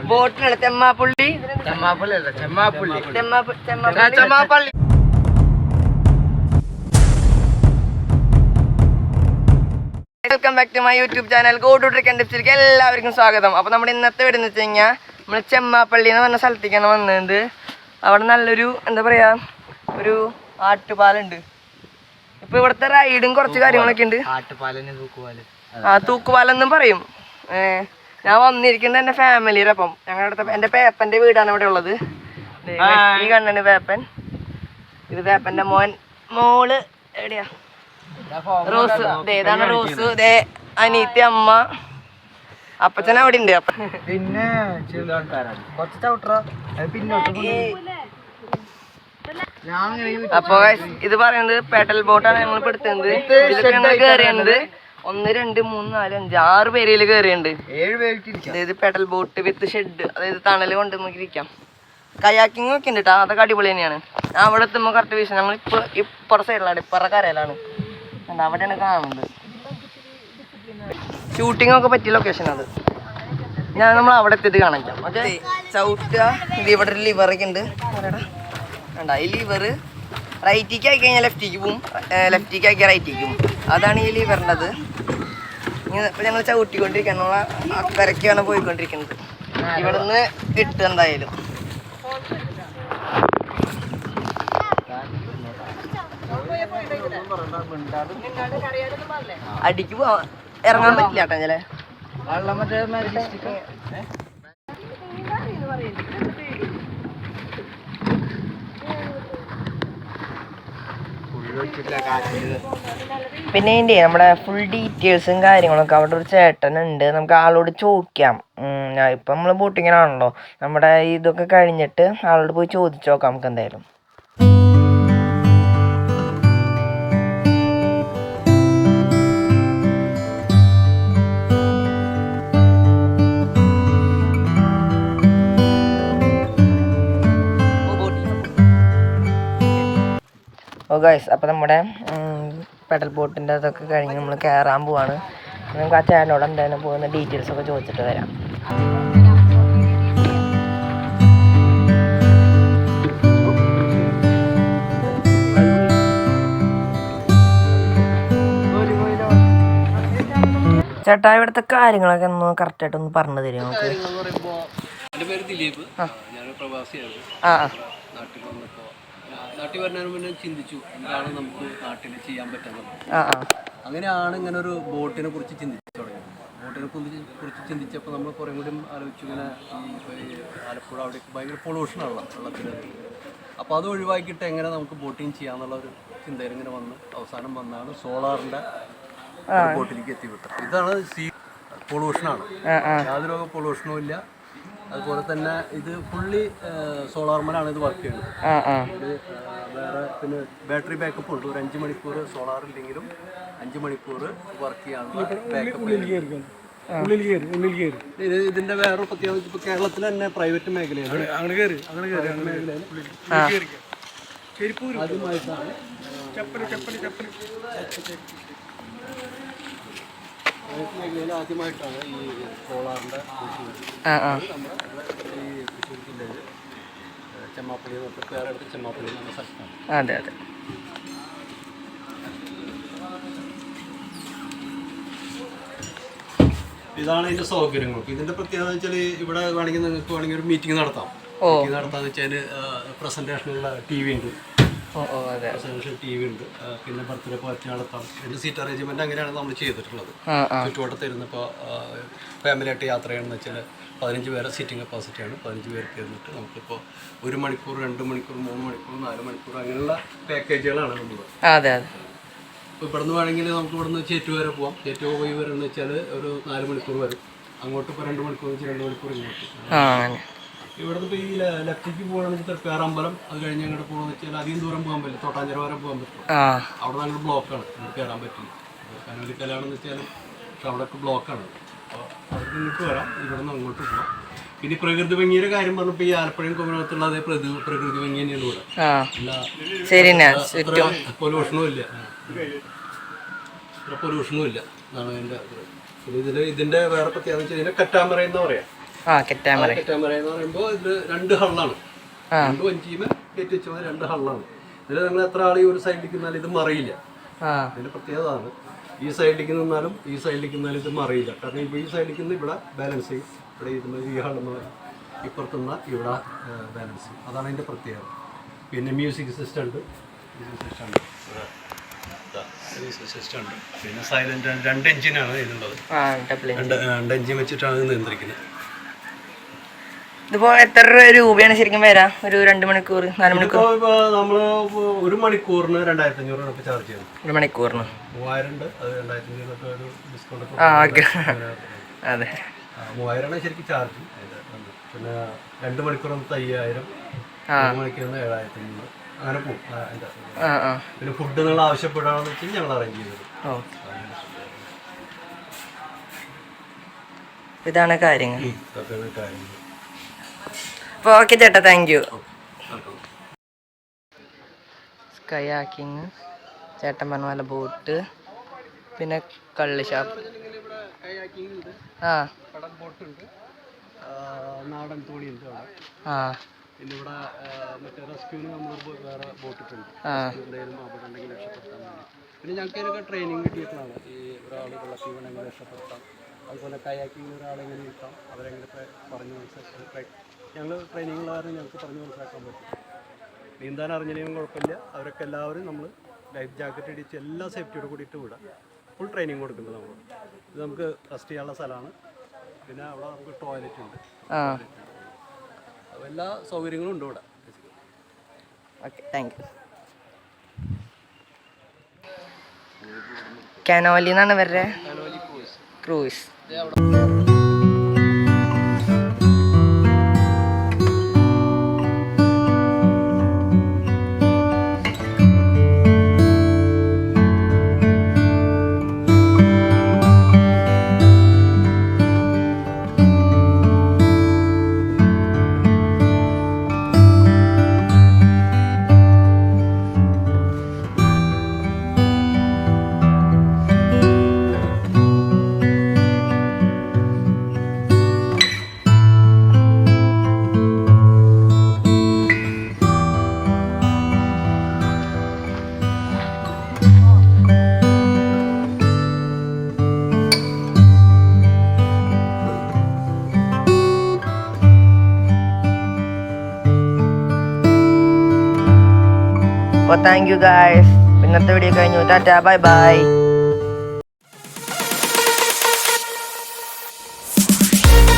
ബോട്ടിനാണ് തെമ്മാപ്പള്ളി. Welcome back to my YouTube channel go to trick and ടിപ്സിലേക്ക് എല്ലാവർക്കും സ്വാഗതം. അപ്പോൾ നമ്മുടെ ഇന്നത്തെ വീട് എന്ന് വെച്ച് കഴിഞ്ഞാൽ നമ്മൾ ചെമ്മാപ്പള്ളി എന്ന് പറഞ്ഞ സ്ഥലത്തേക്കാണ് വന്നത്. അവിടെ നല്ലൊരു എന്താ പറയുക, ഒരു ആട്ടുപാലുണ്ട്. ഇപ്പോൾ ഇവിടുത്തെ റൈഡും കുറച്ച് കാര്യങ്ങളൊക്കെ ഉണ്ട്. തൂക്കുപാലെന്നും പറയും. ഞാൻ വന്നിരിക്കുന്നത് എൻ്റെ ഫാമിലിയുടെ ഒപ്പം. ഞങ്ങളുടെ അടുത്ത എൻ്റെ പേപ്പൻ്റെ വീടാണ് ഇവിടെ ഉള്ളത്. ഈ കണ്ണാണ് പേപ്പൻ. ഇത് പേപ്പൻ്റെ മോള് എവിടെയാ? റോസ്. ഇതാണ് റോസ്. ദേ അനീത്തി, അമ്മ, അപ്പച്ചൻ അവിടെ ഉണ്ട്. പിന്നെ അപ്പൊ ഇത് പറയുന്നത് പെഡൽ ബോട്ടാണ് ഞങ്ങൾ പെടുത്തുന്നത്. ഇതിലൊക്കെ ഞങ്ങൾ കയറിയുന്നത് 1, 2, 3, 4, 5, 6 പേരിൽ കയറിയുണ്ട്. 7 പേര്. അതായത് പെഡൽ ബോട്ട് വിത്ത് ഷെഡ്, അതായത് തണല് കൊണ്ട് നമുക്ക് ഇരിക്കാം. കയാക്കിങ് ഒക്കെ ഉണ്ട് കേട്ടോ. അതൊക്കെ അടിപൊളി തന്നെയാണ്. ഞാൻ അവിടെ എത്തുമ്പോൾ കറക്റ്റ് വിഷയം ഞങ്ങൾ ഇപ്പുറ സൈഡിലാണ്, ഇപ്പുറ കരയിലാണ്. അവിടെയാണ് കാണുന്നത്. ഷൂട്ടിംഗ് ഒക്കെ പറ്റിയ ലൊക്കേഷൻ അത്. നമ്മൾ അവിടെ എത്തിയിട്ട് കാണിക്കാം. ഓക്കെ, ചവിട്ടുക. ഇത് ഇവിടെ ഒരു ലിവറൊക്കെ ഉണ്ട്. വേണ്ട, ഈ ലിവർ റൈറ്റിക്ക് ആക്കി കഴിഞ്ഞാൽ ലെഫ്റ്റിക്ക് പോവും, ലെഫ്റ്റിക്ക് ആക്കിയാൽ റൈറ്റിക്ക് പോവും. അതാണ് ഈ ലിവറിൻ്റെത്. ഇപ്പം ഞങ്ങൾ ചവിട്ടിക്കൊണ്ടിരിക്കുകയാണ്. നമ്മൾ അക്കരയ്ക്കാണ് പോയിക്കൊണ്ടിരിക്കുന്നത്. ഇവിടെ നിന്ന് ഇട്ട് എന്തായാലും അടിക്ക് പോവാ, ഇറങ്ങാൻ പറ്റില്ല കേട്ടോ. ചില പിന്നെ ഇതിൻ്റെ നമ്മുടെ ഫുൾ ഡീറ്റെയിൽസും കാര്യങ്ങളൊക്കെ അവിടെ ഒരു ചേട്ടനുണ്ട്. നമുക്ക് ആളോട് ചോദിക്കാം. ഇപ്പം നമ്മൾ ബോട്ടിങ്ങിനാണല്ലോ. നമ്മുടെ ഇതൊക്കെ കഴിഞ്ഞിട്ട് ആളോട് പോയി ചോദിച്ചു നോക്കാം നമുക്ക് എന്തായാലും. ഓ ഗൈസ്, അപ്പോൾ നമ്മുടെ പെഡൽ ബോട്ടിൻ്റെ അതൊക്കെ കഴിഞ്ഞ് നമ്മൾ കയറാൻ പോവാണ്. നമുക്ക് ആ ചേട്ടനോട് എന്തായാലും പോകുന്ന ഡീറ്റെയിൽസൊക്കെ ചോദിച്ചിട്ട് വരാം. ചേട്ടാ, ഇവിടുത്തെ കാര്യങ്ങളൊക്കെ ഒന്ന് കറക്റ്റായിട്ടൊന്ന് പറഞ്ഞു തരും നമുക്ക്. എൻ്റെ പേര് ദിലീപ്. ഞാനൊരു പ്രവാസിയാണ്. നാട്ടിൽ വരുന്നതിന് മുന്നേ ചിന്തിച്ചു എന്താണ് നമുക്ക് നാട്ടിൽ ചെയ്യാൻ പറ്റുന്നത്. അങ്ങനെയാണ് ഇങ്ങനെ ഒരു ബോട്ടിനെ കുറിച്ച് ചിന്തിച്ചു തുടങ്ങിയത്. ബോട്ടിനെ കുറിച്ച് ചിന്തിച്ചപ്പോൾ നമ്മൾ കുറേ കൂടി ആലോചിച്ചു. ഇങ്ങനെ ഈ ആലപ്പുഴ അവിടേക്ക് ഭയങ്കര പൊള്യൂഷനാണല്ലോ വെള്ളത്തിൽ. അപ്പോൾ അത് ഒഴിവാക്കിയിട്ട് എങ്ങനെ നമുക്ക് ബോട്ടിങ് ചെയ്യാമെന്നുള്ള ഒരു ചിന്തയിൽ ഇങ്ങനെ വന്ന് അവസാനം വന്നാണ് സോളാറിൻ്റെ ബോട്ടിലേക്ക് എത്തിപ്പെട്ടത്. ഇതാണ് പൊള്യൂഷനാണ്, യാതൊരു പൊള്യൂഷനും ഇല്ല. അതുപോലെ തന്നെ ഇത് ഫുള്ളി സോളാർമലാണ് ഇത് വർക്ക് ചെയ്യുന്നത്. ഇത് വേറെ പിന്നെ ബാറ്ററി ബാക്കപ്പ് ഉണ്ട്. ഒരു 5 മണിക്കൂർ സോളാർ ഇല്ലെങ്കിലും 5 മണിക്കൂർ വർക്ക് ചെയ്യാനുള്ള ബാക്കപ്പ്. ഇതിന്റെ വേറെ പ്രത്യേകത ഇപ്പൊ കേരളത്തിൽ തന്നെ പ്രൈവറ്റ് മേഖലയാണ്. ആദ്യമായിട്ടാണ് മേഖലയിൽ ആദ്യമായിട്ടാണ് ഈ സോളാറിന്റെ ഈ തൃശ്ശൂർ ജില്ലയിൽ ചെമ്മാപ്പള്ളി തൊട്ട് പേരെടുത്ത് ചെമ്മാപ്പള്ളി എന്ന സ്ഥലത്താണ്. അതെ അതെ. ഇതാണ് ഇതിന്റെ സൗകര്യങ്ങൾ. ഇതിന്റെ പ്രത്യേകത വെച്ചാൽ ഇവിടെ വേണമെങ്കിൽ നിങ്ങൾക്ക് വേണമെങ്കിൽ ഒരു മീറ്റിംഗ് നടത്താം. മീറ്റിംഗ് നടത്താന്ന് വെച്ചാൽ പ്രസന്റേഷനുള്ള TV ഉണ്ട്. TV ഉണ്ട്. പിന്നെ ബർത്ത്ഡേ പാർട്ടി നടത്താം. പിന്നെ സീറ്റ് അറേഞ്ച്മെന്റ് അങ്ങനെയാണ് നമ്മൾ ചെയ്തിട്ടുള്ളത്. ചുറ്റുവട്ടത്ത് ഇരുന്നിപ്പോൾ ഫാമിലിയായിട്ട് യാത്ര ചെയ്യണമെന്ന് വെച്ചാൽ 15 പേരെ സീറ്റിംഗ് കപ്പാസിറ്റിയാണ്. 15 പേർക്ക് ഇരുന്നിട്ട് നമുക്കിപ്പോൾ 1 മണിക്കൂർ, 2 മണിക്കൂർ, 3 മണിക്കൂർ, 4 മണിക്കൂർ അങ്ങനെയുള്ള പാക്കേജുകളാണ് നമ്മൾ. ഇപ്പോൾ ഇവിടെ നിന്ന് വേണമെങ്കിൽ നമുക്ക് ഇവിടെ നിന്ന് ചേറ്റു വരെ പോവാം. ചേറ്റു പോയി വരെന്ന് വെച്ചാൽ ഒരു 4 മണിക്കൂർ വരും. അങ്ങോട്ട് ഇപ്പോൾ 2 മണിക്കൂർ വെച്ച് 2 മണിക്കൂർ ഇങ്ങോട്ട്. ഇവിടുന്ന് ഇപ്പോൾ ഈ ലെഫ്റ്റിലേക്ക് പോകണമെന്ന് വെച്ചാൽ തൃപ്പേറാമ്പലം, അത് കഴിഞ്ഞ് അങ്ങോട്ട് പോകണമെന്ന് വെച്ചാൽ അധികം ദൂരം പോകാൻ പറ്റില്ല. തോട്ടാഞ്ചിറ വരെ പോകാൻ പറ്റും. അവിടെ നല്ല ബ്ലോക്കാണ്, നമുക്ക് കയറാൻ പറ്റില്ല. കനോലിക്കലാണെന്ന് വെച്ചാൽ പക്ഷെ അവിടെയൊക്കെ ബ്ലോക്കാണ്. അപ്പോൾ അവർക്ക് ഇങ്ങോട്ട് വരാം, ഇവിടെ നിന്ന് അങ്ങോട്ട് പോകാം. പിന്നെ പ്രകൃതി ഭംഗിയുടെ കാര്യം പറഞ്ഞപ്പോൾ ഈ ആലപ്പുഴയും കുമരകത്തുള്ള അതേ പ്രകൃതി ഭംഗി തന്നെയാണ് ഇവിടെ. പൊല്യൂഷനും ഇല്ല, പൊല്യൂഷനും ഇല്ല എന്നാണ് എൻ്റെ. ഇതിൻ്റെ വേറെ പ്രത്യേകത വെച്ചാൽ ഇതിൻ്റെ കറ്റാമറ എന്ന് പറയാം. കെറ്റാമറ എന്ന് പറയുമ്പോൾ ഇത് 2 ഹള്ളാണ്. 2 വഞ്ചിയുമേ കയറ്റി വെച്ചാൽ 2 ഹള്ളാണ്. ഇതിൽ നിങ്ങൾ എത്ര ആൾ ഈ ഒരു സൈഡിലേക്ക് നിന്നാലും ഇത് മറിയില്ല. ഇതിന്റെ പ്രത്യേകതയാണ്. ഈ സൈഡിലേക്ക് നിന്നാലും ഈ സൈഡിലേക്ക് നിന്നാലും ഇത് മറിയില്ല. കാരണം ഇപ്പോൾ ഈ സൈഡിലേക്ക് നിന്ന് ഇവിടെ ബാലൻസ് ചെയ്യും, ഇവിടെ ഇരുന്ന് ഈ ഹള്ളെന്ന് ഇപ്പുറത്തുനിന്ന് ഇവിടെ ബാലൻസ് ചെയ്യും. അതാണ് അതിൻ്റെ പ്രത്യേകത. പിന്നെ മ്യൂസിക് സിസ്റ്റം ഉണ്ട്. പിന്നെ സൈലന്റ് 2 എഞ്ചിനാണ് ഇതിനുള്ളത്. 2 എഞ്ചിൻ വെച്ചിട്ടാണ് ഇത് നിയന്ത്രിക്കുന്നത്. ഇതിപ്പോ എത്ര രൂപയാണ് ശരിക്കും വരാ? ഒരു 2 മണിക്കൂർ 4 മണിക്കൂർ? നമ്മള് 1 മണിക്കൂറിന് 2500 ചാർജ് ചെയ്യുന്നു. 1 മണിക്കൂറിന് 3000 ഉണ്ട്. അത് 2500 ഒരു ഡിസ്കൗണ്ട്. അതെ, 3000 ശരിക്കും ചാർജ്. പിന്നെ 2 മണിക്കൂർ 5000, 3 മണിക്കൂർ 7500 അങ്ങനെ പോകും. പിന്നെ ഫുഡ് നിങ്ങൾ ആവശ്യപ്പെടാണെന്ന് വെച്ചാൽ ഞങ്ങൾ അറേഞ്ച് ചെയ്തത്. ഇതാണ് കാര്യങ്ങൾ. അപ്പോൾ ഓക്കെ ചേട്ടാ, താങ്ക് യു. കയാക്കിങ്, ചേട്ടൻ പറഞ്ഞ പോലെ ബോട്ട്, പിന്നെ കള്ള് ഷാപ്പ്, നാടൻ തോണിയുണ്ട് അവിടെ. പിന്നെ ഇവിടെ മറ്റേ റെസ്ക്യൂവിന് നമ്മൾ വേറെ ബോട്ടിട്ടുണ്ട്. എന്തെങ്കിലും അവിടെ ഉണ്ടെങ്കിൽ രക്ഷപ്പെടുത്താൻ വേണ്ടി. പിന്നെ ഞങ്ങൾക്ക് ഇതിനൊക്കെ ട്രെയിനിങ് കിട്ടിയിട്ടുള്ളതാണ്. ഈ ഒരാൾ വെള്ളത്തിൽ വേണമെങ്കിൽ രക്ഷപ്പെടുത്താം, അതുപോലെ കയാക്കിങ്ങിന് ഒരാളെങ്ങനെ നിൽക്കാം, അവരെങ്ങനെ പറഞ്ഞു മനസ്സിലാക്കി ഞങ്ങൾ ട്രെയിനിങ്ങുള്ള കാരണം ഞങ്ങൾക്ക് പറഞ്ഞു മനസ്സിലാക്കാൻ പറ്റും. നീന്താൻ അറിഞ്ഞില്ലെങ്കിലും കുഴപ്പമില്ല. അവരൊക്കെ എല്ലാവരും നമ്മൾ ലൈഫ് ജാക്കറ്റ് ഇടിച്ച് എല്ലാ സേഫ്റ്റിയോട് കൂടിയിട്ട് വിടാം. ഫുൾ ട്രെയിനിങ് കൊടുക്കുന്നുണ്ട് നമ്മൾ. ഇത് നമുക്ക് റെസ്റ്റ് ചെയ്യാനുള്ള സ്ഥലമാണ്. പിന്നെ അവിടെ നമുക്ക് ടോയ്ലറ്റ് ഉണ്ട്. എല്ലാ സൗകര്യങ്ങളും ഉണ്ട് ഇവിടെ. Okay, thank you. കാനോലി എന്നാണ് ഇവരുടെ ക്രൂസ്. അപ്പോൾ താങ്ക് യു ഗായ്സ്. ഇന്നത്തെ വീഡിയോ കഴിഞ്ഞു. Tata, bye bye.